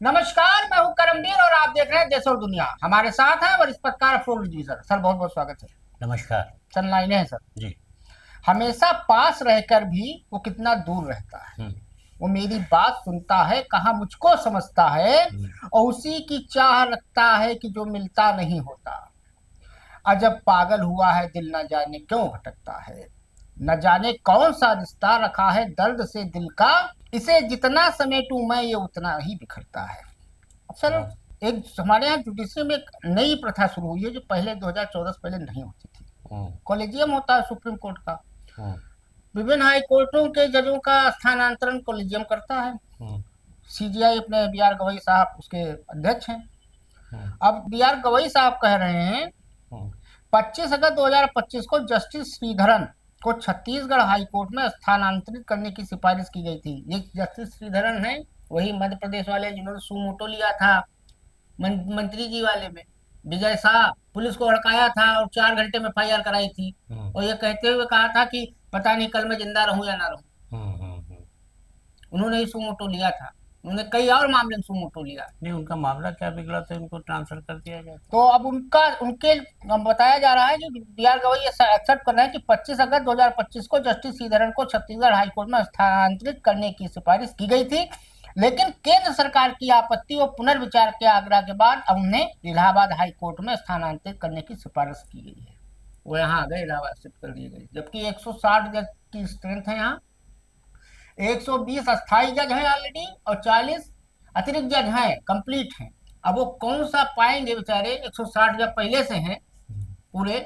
नमस्कार, मैं हूं करमवीर और आप देख रहे हैं देश और दुनिया। हमारे साथ है वरिष्ठ पत्रकार अफरोज जी सर, बहुत बहुत स्वागत है। नमस्कार चल लाइने हैं सर। जी। हमेशा पास रहकर भी वो कितना दूर रहता है। हम्म। वो मेरी बात सुनता है, कहाँ मुझको समझता है, हम्म। और उसी की चाह रखता है कि जो मिलता नहीं होता। अजब पागल हुआ है दिल, न जाने क्यों भटकता है। न जाने कौन सा रिश्ता रखा है दर्द से दिल का। इसे जितना समेटूं मैं ये उतना ही बिखरता है। सर, हाँ। एक हमारे यहाँ जुडिशरी में एक नई प्रथा शुरू हुई है जो पहले 2014 से पहले नहीं होती थी। हम्म। कॉलेजियम होता है सुप्रीम कोर्ट का। हम्म। विभिन्न हाई कोर्टों के जजों का स्थानांतरण कॉलेजियम करता है। हम्म। सीजीआई अपने बी आर गवई साहब उसके अध्यक्ष हैं। हम्म। अब बी आर गवई साहब कह रहे हैं हम्म। 25 अगस्त 2025 को जस्टिस श्रीधरन को छत्तीसगढ़ हाई कोर्ट में स्थानांतरित करने की सिफारिश की गई थी। ये जस्टिस श्रीधरन है वही मध्य प्रदेश वाले जिन्होंने सुमोटो लिया था मंत्री जी वाले में। विजय शाह पुलिस को हड़काया था और 4 घंटे में एफआईआर कराई थी। हम्म। और ये कहते हुए कहा था कि पता नहीं कल मैं जिंदा रहूं या ना रहूं। हम्म। हम्म। उन्होंने ही सुमोटो लिया था। उन्होंने कई और मामले में सुमोटो लिया। नहीं, उनका मामला क्या बिगड़ा था, उनको ट्रांसफर कर दिया गया था। तो अब उनका उनके बताया जा रहा है जो बी आर गवई एक्सेप्ट कर रहे हैं कि 25 अगस्त 2025 को जस्टिस श्रीधरन को छत्तीसगढ़ हाईकोर्ट में स्थानांतरित करने की सिफारिश की गई थी। लेकिन केंद्र सरकार की आपत्ति और पुनर्विचार के आग्रह के बाद अब उन्हें इलाहाबाद हाई कोर्ट में स्थानांतरित करने की सिफारिश की गई है। वो यहाँ आ गए, इलाहाबाद शिफ्ट कर दिए गए, जबकि 160 जज की स्ट्रेंथ है यहाँ। 120 अस्थाई जज हैं ऑलरेडी और 40 अतिरिक्त जज हैं, कंप्लीट हैं। अब वो कौन सा पाएंगे बेचारे, 160 जज पहले से हैं पूरे।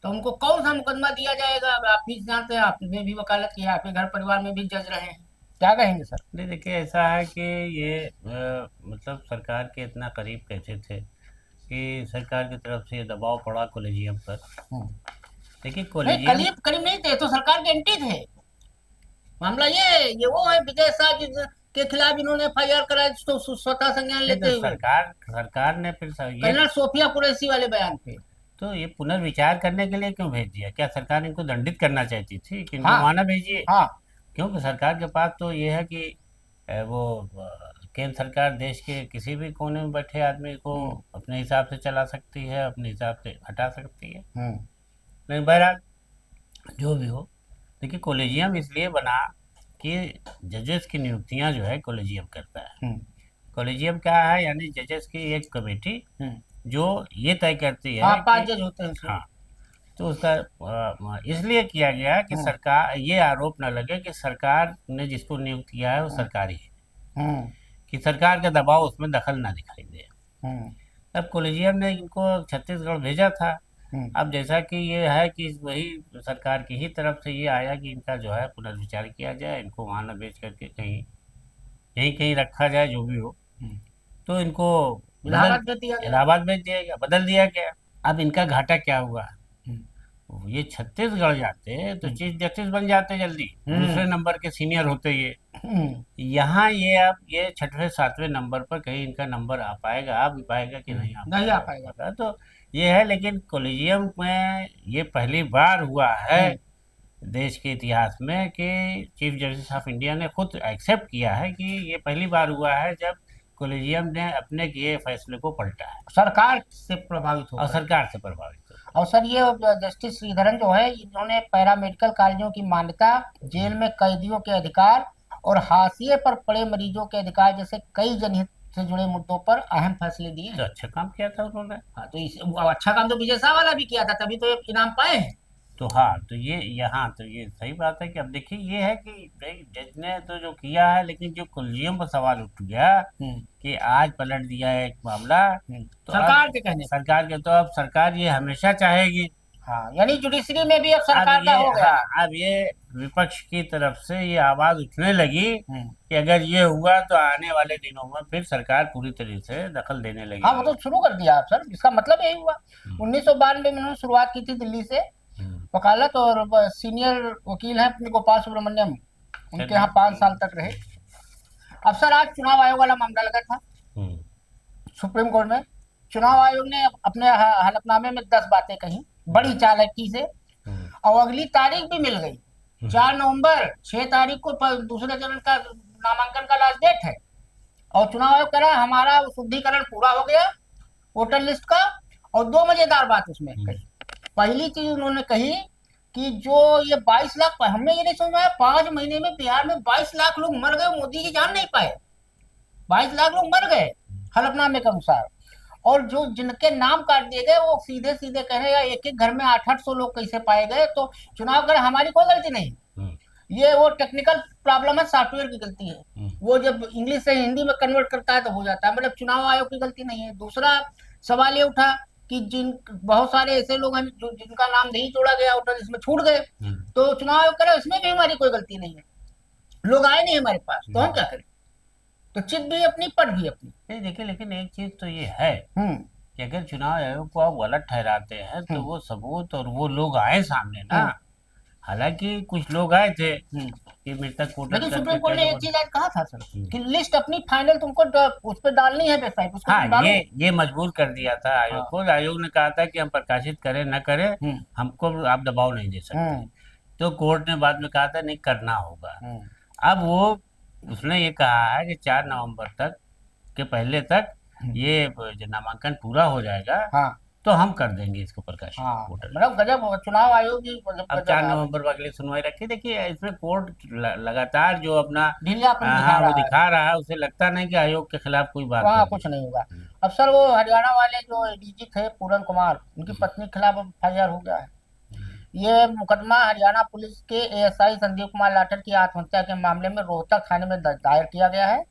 तो उनको कौन सा मुकदमा दिया जाएगा। अब आप भी जानते हैं, आपने भी वकालत की है, आपके घर परिवार में भी जज रहे हैं। क्या कहेंगे सर? नहीं, देखिए, ऐसा है कि ये मतलब सरकार के इतना करीब कैसे थे कि सरकार की तरफ से ये दबाव पड़ा कॉलेजियम पर। हम्म। देखिए, नहीं, कॉलेजियम। करीब करीब नहीं थे, तो सरकार के एंटी थे। मामला ये वो है विजय शाह के खिलाफ इन्होंने एफआईआर कराई तो स्वतः संज्ञान नहीं, तो लेते हुए सरकार ने फिर ये कर्नल सोफिया कुरैशी वाले बयान पे। तो ये पुनर्विचार करने के लिए क्यों भेज दिया? क्या सरकार इनको दंडित करना चाहती थी कि इनको हाँ, वहां ना भेजिए? हाँ। क्योंकि सरकार के पास तो ये है कि वो केंद्र सरकार देश के किसी भी कोने में बैठे आदमी को हम्म। अपने हिसाब से चला सकती है, अपने हिसाब से हटा सकती है। हम्म। लेकिन बहरहाल, जो भी हो, देखिए, कॉलेजियम इसलिए बना कि जजेस की नियुक्तियां जो है कॉलेजियम करता है। हम्म। कॉलेजियम क्या है? यानी जजेस की एक कमेटी हम्म। जो ये तय करती हाँ, है 5 कि जज होते हैं इसमें। हाँ, तो उसका इसलिए किया गया कि हम्म। सरकार ये आरोप न लगे कि सरकार ने जिसको नियुक्त किया है वो हम्म। सरकारी है, हम्म। कि सरकार का दबाव उसमें दखल ना दिखाई दे। हम्म। तब कॉलेजियम ने इनको छत्तीसगढ़ भेजा था। हम्म। अब जैसा कि ये है कि वही सरकार की ही तरफ से ये आया कि इनका जो है पुनर्विचार किया जाए, इनको वहाँ न भेज करके कहीं यहीं कहीं रखा जाए, जो भी हो। हम्म। तो इनको बदल इलाहाबाद में दिया गया। इलाहाबाद भेज दिया गया, बदल दिया गया। अब इनका घाटा क्या हुआ? हम्म। ये छत्तीसगढ़ जाते तो हम्म। चीफ जस्टिस बन जाते जल्दी, दूसरे हम्म। नंबर के सीनियर होते ये। हम्म। यहाँ ये अब ये छठवें सातवें नंबर पर कहीं इनका नंबर आ भी पाएगा कि नहीं आ नहीं आ पाएगा। पाएगा, तो ये है। लेकिन कॉलेजियम में ये पहली बार हुआ है हम्म। देश के इतिहास में कि चीफ जस्टिस ऑफ इंडिया ने खुद एक्सेप्ट किया है कि ये पहली बार हुआ है जब कॉलेजियम ने अपने किए फैसले को पलटा है सरकार से प्रभावित और होकर। सरकार से प्रभावित हो। और सर, ये जस्टिस श्रीधरन जो है इन्होंने पैरामेडिकल कार्यों की मान्यता, जेल में कैदियों के अधिकार और हाशिए पर पड़े मरीजों के अधिकार जैसे कई जनहित से जुड़े मुद्दों पर अहम फैसले दिए तो हैं। अच्छा काम किया था उन्होंने। हाँ, तो वो अच्छा काम तो विजय शाह वाला भी किया था, तभी तो ये इनाम पाए हैं। तो हाँ, तो ये यहाँ तो ये सही बात है कि अब देखिए ये है कि भाई जज ने तो जो किया है, लेकिन जो कुलजियम पर सवाल उठ गया हम्म। कि आज पलट दिया है एक मामला। तो सरकार अब के कहने पर। सरकार के तो अब सरकार ये हमेशा चाहेगी। हाँ, यानी जुडिशरी में भी अब अब सरकार का ये हो गया। हाँ, अब ये विपक्ष की तरफ से ये आवाज उठने लगी हम्म। कि अगर ये हुआ तो आने वाले दिनों में फिर सरकार पूरी तरह से दखल देने हाँ, वो लगेगी। तो शुरू कर दिया आप सर, इसका मतलब यही हुआ। हम्म। 1992 में उन्होंने शुरुआत की थी दिल्ली से हम्म। वकालत, और सीनियर वकील हैं अपने गोपाल सुब्रमण्यम, उनके यहाँ 5 साल तक रहे। अब सर, आज चुनाव आयोग वाला मामला लगा था हम्म। सुप्रीम कोर्ट में। चुनाव आयोग ने अपने हलफनामे में 10 बातें कही बड़ी चालाकी से, हम्म। और अगली तारीख भी मिल गई 4 नवंबर। 6 तारीख को दूसरे चरण का नामांकन का लास्ट डेट है। और चुनाव आयोग कह रहा है हमारा शुद्धिकरण पूरा हो गया वोटर लिस्ट का। और दो मजेदार बात उसमें कही। पहली चीज उन्होंने कही कि जो ये 22 लाख, हमने ये नहीं समझ में आया, 5 महीने में बिहार में 22 लाख लोग मर गए, मोदी जी जान नहीं पाए। 22 लाख लोग मर गए हलफनामे के अनुसार। और जो जिनके नाम काट दिए गए वो सीधे सीधे कह रहे हैं एक एक घर में 800-800 लोग कैसे पाए गए। तो चुनाव कर हमारी कोई गलती नहीं, ये वो टेक्निकल प्रॉब्लम है, सॉफ्टवेयर की गलती है। वो जब इंग्लिश से हिंदी में कन्वर्ट करता है तो हो जाता है, मतलब चुनाव आयोग की गलती नहीं है। दूसरा सवाल ये उठा कि जिन बहुत सारे ऐसे लोग हैं जो जिनका नाम नहीं जोड़ा गया वोटर लिस्ट में छूट गए, तो चुनाव आयोग करे इसमें भी हमारी कोई गलती नहीं है, लोग आए नहीं हमारे पास, तो हम क्या करें। तो चिट भी अपनी पट भी अपनी। नहीं देखिए, लेकिन एक चीज तो ये है हम्म कि अगर चुनाव आयोग को आप गलत ठहराते हैं तो हम्म वो सबूत और वो लोग आए सामने ना। हम्म हालांकि कुछ लोग आए थे हम्म। कि मृतक वोटर लेकिन सुप्रीम करके कोर्ट कई ने एक लोगों चीज आज कहा था सर कि लिस्ट अपनी फाइनल तुमको उस पर डालनी है, वेबसाइट उसको तुम हाँ, डालो। ये मजबूर कर दिया था आयोग हाँ। को। आयोग ने कहा था कि हम प्रकाशित करें न करें, हम्म हमको आप दबाव नहीं दे सकते। हम्म तो कोर्ट ने बाद में कहा था नहीं, करना होगा। हम्म अब वो उसने ये कहा है कि 4 नवंबर तक के पहले तक ये जो नामांकन पूरा हो जाएगा हाँ तो हम कर देंगे इसको प्रकाशित हाँ, वोटर लिस्ट। मतलब गजब चुनाव आयोग की गजब अब गजब 4 नवंबर पर अगली सुनवाई रखी। देखिए, इसमें कोर्ट लगातार जो अपना ढीलापन दिखा हाँ वो रहा है। दिखा रहा है, उसे लगता नहीं कि आयोग के खिलाफ कोई बात वहाँ होगी। कुछ नहीं होगा। अब सर वो हरियाणा वाले जो एडीजी थे पूरन कुमार, उनकी पत्नी के खिलाफ एफआईआर हो गया है। ये मुकदमा हरियाणा पुलिस के एएसआई संदीप कुमार लाठर की आत्महत्या के मामले में रोहतक थाने में दायर किया गया है।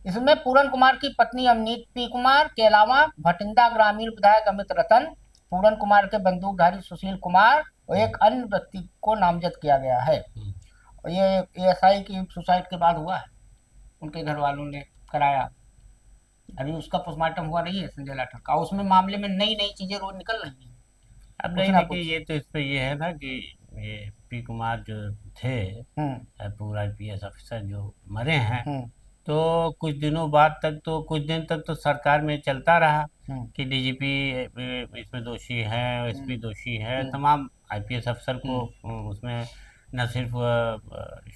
इसमें पूरन कुमार की पत्नी अमनीत पी कुमार के अलावा भटिंडा ग्रामीण विधायक अमित रतन, पूरन कुमार के बंदूकधारी सुशील कुमार और एक अन्य व्यक्ति को नामजद किया गया है। और ये एएसआई की सुसाइड के बाद हुआ है, उनके घर वालों ने कराया। अभी उसका पोस्टमार्टम हुआ नहीं है संजय लाठर का, उसमें मामले में नई नई चीजें रोज निकल रही हैं। अब कुछ नहीं ना देखिए, कुछ। ये तो इस पे ये है ना कि ये पी कुमार जो थे, पूरा आईपीएस ऑफिसर जो मरे हैं, हम्म तो कुछ दिनों बाद तक तो कुछ दिन तक तो सरकार में चलता रहा हम्म कि डीजीपी इसमें दोषी है, एसपी दोषी है। हम्म तमाम आईपीएस अफसर को उसमें न सिर्फ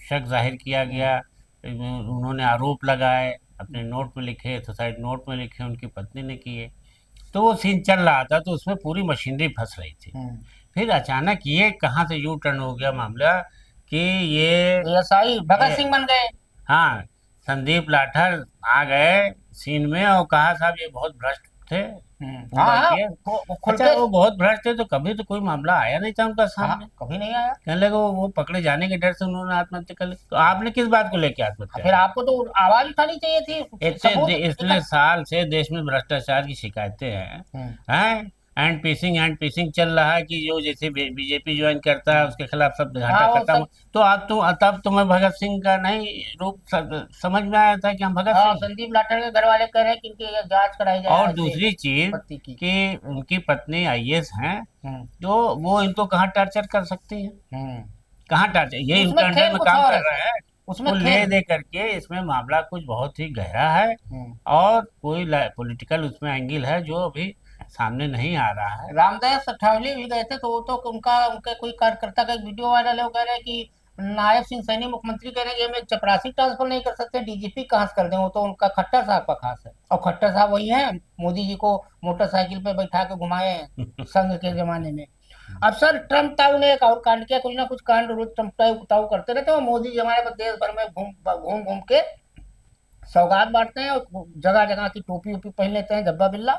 शक जाहिर किया गया, उन्होंने आरोप लगाए, अपने नोट में लिखे, सुसाइड नोट में लिखे, उनकी पत्नी ने किए। तो वो सीन चल रहा था, तो उसमें पूरी मशीनरी फंस रही थी। हम्म। फिर अचानक ये कहाँ से यू टर्न हो गया मामला कि ये एएसआई भगत सिंह बन गए। हाँ, संदीप लाठर आ गए सीन में और कहा साहब ये बहुत भ्रष्ट थे हाँ हाँ, आईपीएस। खुल अच्छा, के। वो बहुत भ्रष्ट थे तो कभी तो कोई मामला आया नहीं था उनका हाँ, सामने। कभी नहीं आया। कहने लगे वो पकड़े जाने के डर से उन्होंने आत्महत्या कर ली। तो आपने किस बात को लेकर आत्महत्या फिर की? आपको तो आवाज उठानी चाहिए थी, सबूत इतने साल से देश में भ्रष्टाचार की शिकायतें हैं, हम्म हैं एंड पीसिंग चल रहा है कि जो जैसे बीजेपी ज्वाइन करता है उसके खिलाफ सब घाटा हाँ वो खत्म। सब। तो आप तो तब तुम्हें भगत सिंह का नहीं रूप समझ में आया था कि हम भगत हाँ, सिंह। संदीप लाठर के घर वाले कह रहे हैं कि इनकी ये जांच कराई जाए और ऐसे दूसरी चीज पति की। कि उनकी पत्नी आईएएस हैं, हम्म जो वो इनको कहाँ टॉर्चर कर सकती है, हम्म। कहाँ टॉर्चर, ये उसमें इनके अंडर खेल में कुछ काम और कर है रहा सर, है। उसमें तो ले खेल। दे करके इसमें मामला कुछ बहुत ही गहरा है हम्म। और कोई पॉलिटिकल उसमें एंगल है जो अभी सामने नहीं आ रहा है। रामदास अठावले भी गए थे, तो वो तो उनके कोई कार्यकर्ता का एक वीडियो वायरल है, वो कह रहे हैं कि नायब सिंह सैनी मुख्यमंत्री कह रहे हैं कि हमें चपरासी ट्रांसफर नहीं कर सकते, डीजीपी कहाँ से कर दें, वो तो उनका खट्टर साहब का खास है। और खट्टर साहब वही है मोदी जी को मोटरसाइकिल पे बैठा के घुमाए हैं संघ के जमाने में। अब सर ट्रम्प ताऊ ने एक और कांड किया, कुछ ना कुछ कांड रोज ट्रम्प ताऊ करते रहते हैं। वो मोदी जमाने पर देश भर में घूम घूम के सौगात बांटते हैं और जगह जगह की टोपी वोपी पहन लेते हैं, जब्बा बिल्ला।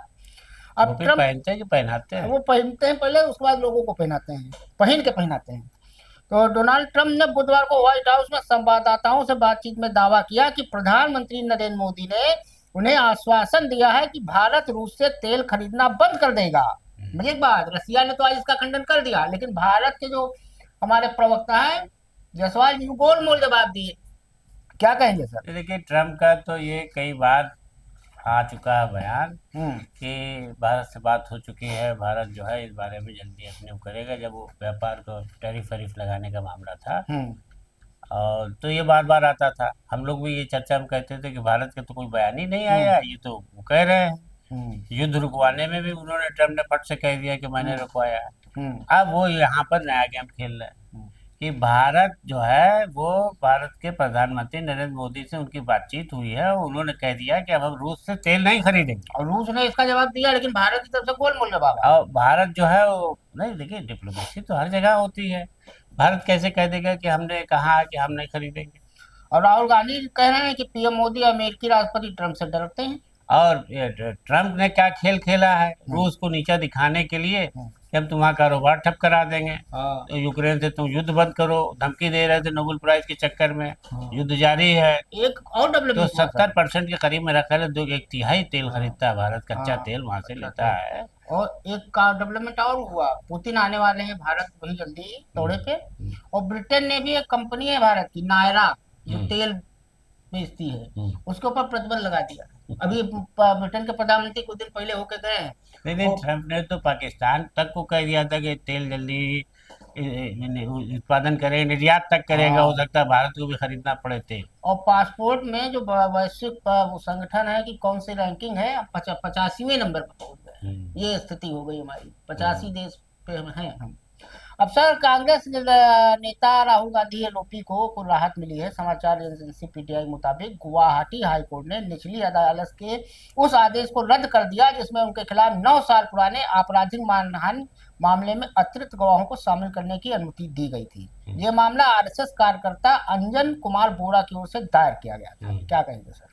वो अब भी ट्रम्प पहनते हैं कि पहनाते हैं? वो पहनते हैं पहले, उसके बाद लोगों को पहनाते हैं, पहन के पहनाते हैं। तो डोनाल्ड ट्रंप ने बुधवार को व्हाइट हाउस में संवाददाताओं से बातचीत में दावा किया कि प्रधानमंत्री नरेंद्र मोदी ने उन्हें आश्वासन दिया है कि भारत रूस से तेल खरीदना बंद कर देगा। मुझे एक बात, रसिया ने तो आज इसका खंडन कर दिया, लेकिन भारत के जो हमारे प्रवक्ता है जायसवाल जी को गोल मोल जवाब दिए। क्या कहेंगे सर? तो देखिए, ट्रम्प का तो ये कई बार आ चुका है बयान कि भारत से बात हो चुकी है, भारत जो है इस बारे में जल्दी अपने वो करेगा। जब वो व्यापार को टैरिफ वैरिफ लगाने का मामला था और तो ये बार बार आता था, हम लोग भी ये चर्चा में कहते थे कि भारत का तो कोई बयान ही नहीं आया, ये तो वो कह रहे हैं। युद्ध रुकवाने में भी उन्होंने, ट्रम्प ने फट से कह दिया कि मैंने रुकवाया है। अब वो यहाँ पर नया गेम खेल रहे हैं कि भारत जो है वो भारत के प्रधानमंत्री नरेंद्र मोदी से उनकी बातचीत हुई है, उन्होंने कह दिया कि अब हम रूस से तेल नहीं खरीदेंगे। और रूस ने इसका जवाब दिया, लेकिन भारत की तरफ से गोलमोल जवाब आया। और भारत जो है वो नहीं, देखिए डिप्लोमेसी तो हर जगह होती है। भारत कैसे कह देगा कि हमने कहा कि हम नहीं खरीदेंगे। और राहुल गांधी कह रहे हैं कि पीएम मोदी अमेरिकी राष्ट्रपति ट्रंप से डरते हैं। और ये ट्रम्प ने क्या खेल खेला है रूस को नीचा दिखाने के लिए हम्म। कि हम तुम्हारा कारोबार ठप करा देंगे, हाँ। तो यूक्रेन से तुम युद्ध बंद करो, धमकी दे रहे थे नोबेल प्राइज के चक्कर में। हाँ। युद्ध जारी है। एक और तो डेवलपमेंट हुआ सर। 70% के करीब मेरा ख्याल है, दो एक तिहाई तेल खरीदता है भारत, कच्चा हाँ, तेल वहां से अच्छा लेता तेल। है। और एक का डेवलपमेंट और हुआ, पुतिन आने वाले हैं भारत वही जल्दी दौरे पे। और ब्रिटेन ने भी एक कंपनी है भारत की नायरा, जो हम्म। तेल बेचती है, हम्म। उसके ऊपर प्रतिबंध लगा दिया। अभी ब्रिटेन के प्रधानमंत्री कुछ दिन पहले होके गए हैं। लेकिन और ट्रम्प ने तो पाकिस्तान तक को कह दिया था कि तेल जल्दी उत्पादन करेगा, निर्यात तक करेगा, हो हाँ, सकता है भारत को भी खरीदना पड़े तेल। और पासपोर्ट में जो वैश्विक वो संगठन है कि कौन सी रैंकिंग है, 85वें नंबर पर पहुंच गए। हम्म। ये स्थिति हो गई हमारी, 85 हम्म। देश पे हैं हम। अब सर कांग्रेस नेता राहुल गांधी एलओपी को राहत मिली है। समाचार एजेंसी पीटीआई मुताबिक गुवाहाटी हाईकोर्ट ने निचली अदालत के उस आदेश को रद्द कर दिया जिसमें उनके खिलाफ 9 साल पुराने आपराधिक मानहानि मामले में अतिरिक्त गवाहों को शामिल करने की अनुमति दी गई थी। ये मामला आरएसएस कार्यकर्ता अंजन कुमार बोरा की ओर से दायर किया गया था। क्या कहेंगे सर?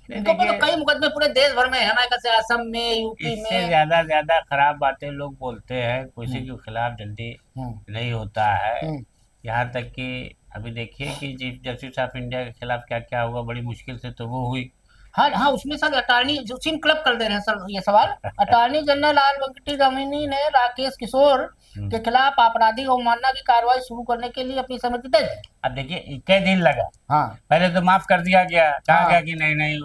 इनके ऊपर तो देखिए, कई मुकदमे पूरे देश भर में है, हमारे कैसे असम में, यूपी इससे में। ज्यादा खराब बातें लोग बोलते हैं, किसी के खिलाफ जल्दी हम्म। नहीं होता है। हम्म। यहाँ तक कि अभी देखिए कि चीफ जस्टिस ऑफ इंडिया के खिलाफ क्या क्या हुआ, बड़ी मुश्किल से तो वो हुई। हाँ हाँ, उसमें सर अटॉर्नी उसी में क्लब कर दे रहे हैं सर ये सवाल। अटॉर्नी जनरल आर वेंकटी रमनी ने राकेश किशोर के खिलाफ आपराधिक अवमानना की कार्रवाई शुरू करने के लिए अपनी सहमति दे दी। अब देखिए 21 दिन लगा। हाँ। पहले तो माफ कर दिया गया, कहा हाँ। गया कि नहीं नहीं,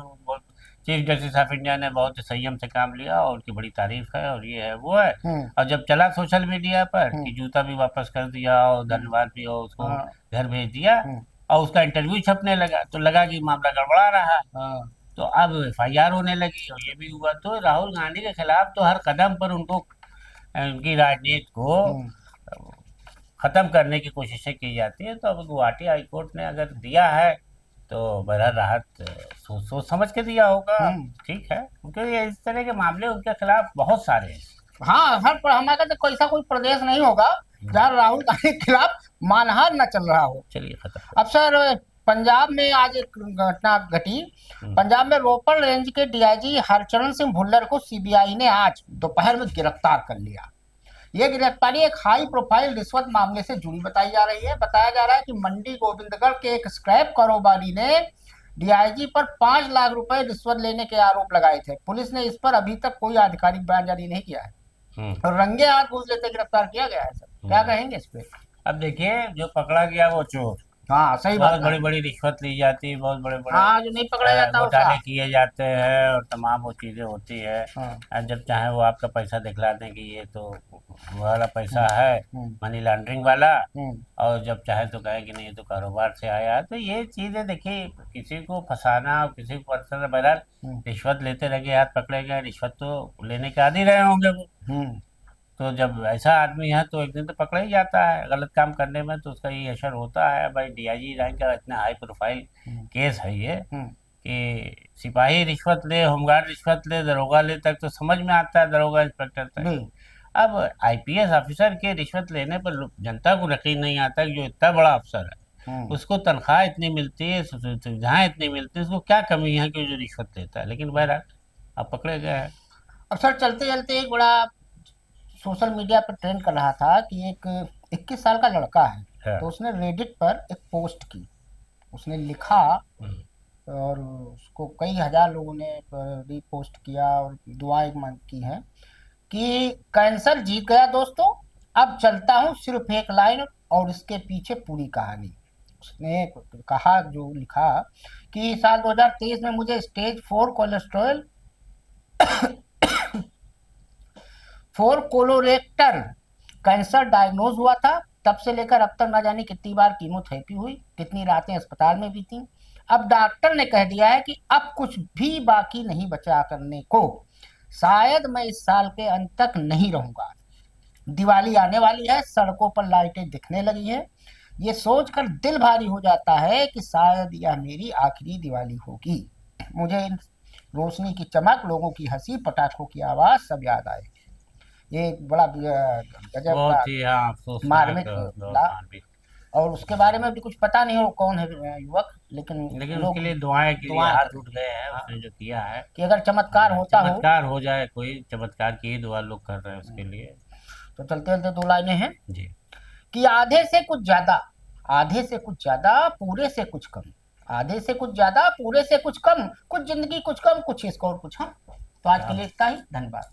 चीफ जस्टिस ऑफ इंडिया ने बहुत संयम से काम लिया और उनकी बड़ी तारीफ है और ये है वो है। और जब चला सोशल मीडिया पर कि जूता भी वापस कर दिया और धन्यवाद भी, और उसको हाँ। घर भेज दिया और उसका इंटरव्यू छपने लगा, तो लगा कि मामला गड़बड़ा रहा। हाँ। तो अब एफआईआर होने लगी और ये भी हुआ। तो राहुल गांधी के खिलाफ तो हर कदम पर उनको उनकी राजनीति को खत्म करने की कोशिशें की जाती है। तो अब गुवाहाटी हाईकोर्ट ने अगर दिया है तो बड़ा राहत सोच सोच समझ के दिया होगा। ठीक है, क्योंकि ये इस तरह के मामले उनके खिलाफ बहुत सारे हैं। हाँ, हर पर हमारे तो ऐसा कोई प्रदेश नहीं होगा जहाँ राहुल गांधी के खिलाफ मानहार न चल रहा हो। चलिए खत्म। अब सर पंजाब में आज एक घटना घटी। पंजाब में रोपड़ रेंज के डीआईजी हरचरण सिंह भुल्लर को सीबीआई ने आज दोपहर में गिरफ्तार कर लिया। ये गिरफ्तारी एक हाई प्रोफाइल रिश्वत मामले से जुड़ी बताई जा रही है। बताया जा रहा है कि मंडी गोविंदगढ़ के एक स्क्रैप कारोबारी ने डीआईजी पर 5 लाख रुपए रिश्वत लेने के आरोप लगाए थे। पुलिस ने इस पर अभी तक कोई आधिकारिक बयान जारी नहीं किया है और रंगे हाथ घूस लेते गिरफ्तार किया गया है। सर क्या कहेंगे इस पे? अब देखिए, जो पकड़ा गया वो चोर। हाँ सही बहुत बात है। बड़ी बड़ी रिश्वत ली जाती है, बहुत बड़े बड़े हाँ, जो नहीं पकड़ा जाता घोटाले उसका। किए जाते हैं और तमाम वो चीजें होती है। हाँ। जब चाहे वो आपका पैसा दिखला दें कि ये तो वो वाला पैसा है, मनी लॉन्ड्रिंग वाला, और जब चाहे तो कहें कि नहीं ये तो कारोबार से आया है। तो ये चीजें देखिए, किसी को फंसाना और किसी को पर्सन बहरहाल रिश्वत लेते रहे, हाथ पकड़े गए, रिश्वत तो लेने के आदी रहे होंगे वो। तो जब ऐसा आदमी है तो एक दिन तो पकड़ा ही जाता है गलत काम करने में, तो उसका ये असर होता है। भाई डीआईजी रैंक का इतना हाई प्रोफाइल केस है ये कि सिपाही रिश्वत ले, होमगार्ड रिश्वत ले, दरोगा ले तक तो समझ में आता है, दरोगा इंस्पेक्टर तक। अब आईपीएस ऑफिसर के रिश्वत लेने पर जनता को यकीन नहीं आता कि जो इतना बड़ा अफसर है उसको तनख्वाह इतनी मिलती है, सुविधाएं इतनी मिलती है, उसको क्या कमी है कि जो रिश्वत लेता है। लेकिन बहरहाल अब पकड़े गए हैं। अब सर चलते चलते एक बड़ा सोशल मीडिया पर ट्रेंड कर रहा था कि एक 21 साल का लड़का है, तो उसने रेडिट पर एक पोस्ट की। उसने लिखा और उसको कई हजार लोगों ने रीपोस्ट किया और दुआएं की हैं कि कैंसर जीत गया दोस्तों, अब चलता हूँ सिर्फ एक लाइन और इसके पीछे पूरी कहानी। उसने कहा, जो लिखा कि साल 2023 में मुझे स्टेज 4 कोलोरेक्टर कैंसर डायग्नोज हुआ था। तब से लेकर अब तक न जाने कितनी बार कीमोथेरेपी हुई, कितनी रातें अस्पताल में बीती। अब डॉक्टर ने कह दिया है कि अब कुछ भी बाकी नहीं बचा करने को। शायद मैं इस साल के अंत तक नहीं रहूंगा। दिवाली आने वाली है, सड़कों पर लाइटें दिखने लगी हैं, ये सोचकर दिल भारी हो जाता है कि शायद यह मेरी आखिरी दिवाली होगी। मुझे इन रोशनी की चमक, लोगों की हंसी, पटाखों की आवाज सब याद आए। ये एक बड़ा गजब का बहुत ही हाँ अफसोसनाक मार्मिक दौर मिला। भी। और उसके बारे में भी कुछ पता नहीं हो कौन है युवक, लेकिन लेकिन लोग उसके लिए दुआएं के लिए दुआएं हाथ कर उठ गए हैं हाँ, उसने जो किया है। कि अगर चमत्कार होता हो। चमत्कार हो जाए, कोई चमत्कार की ही दुआ लोग कर रहे हैं उसके लिए। तो चलते चलते दो लाइनें हैं जी। कि आधे से कुछ ज्यादा, आधे से कुछ ज्यादा, पूरे से कुछ कम, आधे से कुछ ज्यादा, पूरे से कुछ कम, कुछ जिंदगी कुछ कम, कुछ इसको और कुछ हम। तो आज क्या के लिए इतना ही, धन्यवाद।